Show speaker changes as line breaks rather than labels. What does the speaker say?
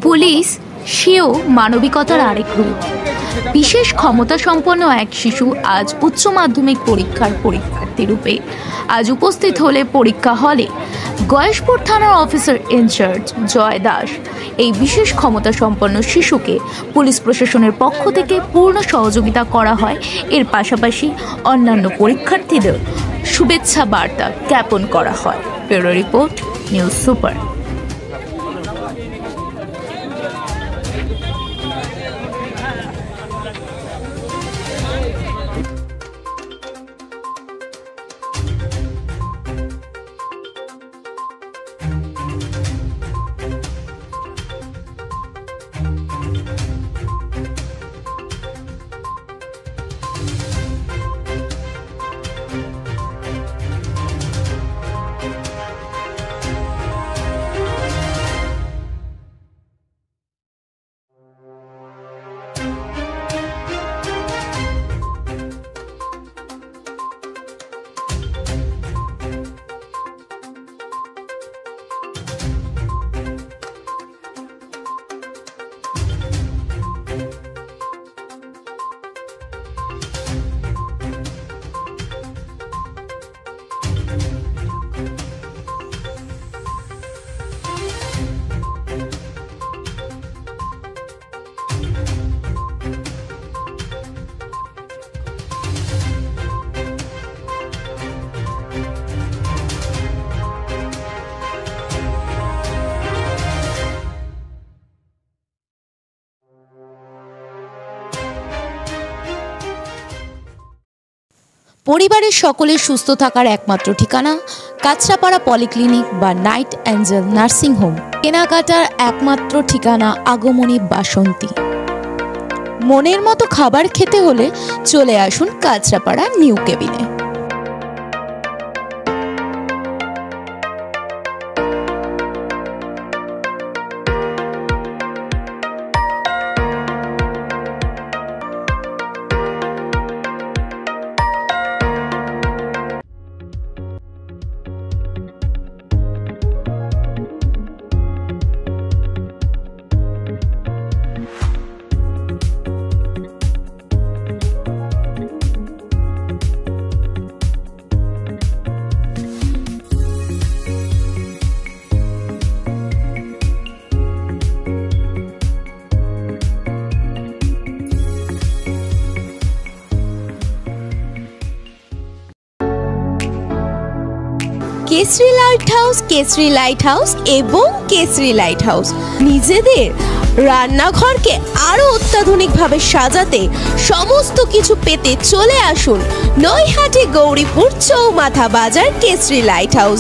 Police সেও মানবিকতার আরেক রূপ। বিশেষ ক্ষমতা সম্পন্ন এক শিশু আজ উচ্চ মাধ্যমিক পরীক্ষার পরীক্ষার্থী রূপে আজ উপস্থিত হলে পরীক্ষা হলে গয়েশপুর থানার অফিসার ইনচার্জ জয় দাস এই বিশেষ ক্ষমতা সম্পন্ন শিশুকে পুলিশ প্রশাসনের পক্ষ থেকে পূর্ণ সহযোগিতা করা হয়। এর পাশাপাশি অন্যান্য পরীক্ষার্থীদের শুভেচ্ছা বার্তা জ্ঞাপন করা হয়। Bureau report, news super. পরিবারের সকলের সুস্থ থাকার একমাত্র ঠিকানা কাঁচরাপাড়া পলিক্লিনিক বা নাইট অ্যাঞ্জেল নার্সিং হোম। কেনাকাটার একমাত্র ঠিকানা আগমনী বাসন্তী। মনের মতো খাবার খেতে হলে চলে আসুন কাঁচরাপাড়া নিউ কেবিনে। কেশরী লাইট হাউস এবং কেশরী লাইট হাউস নিজেদের রান্নাঘরকে আরো অত্যাধুনিকভাবে সাজাতে সমস্ত কিছু পেতে চলে আসুন নৈহাটি গৌরীপুর চৌমাথা বাজার কেশরী লাইট হাউস।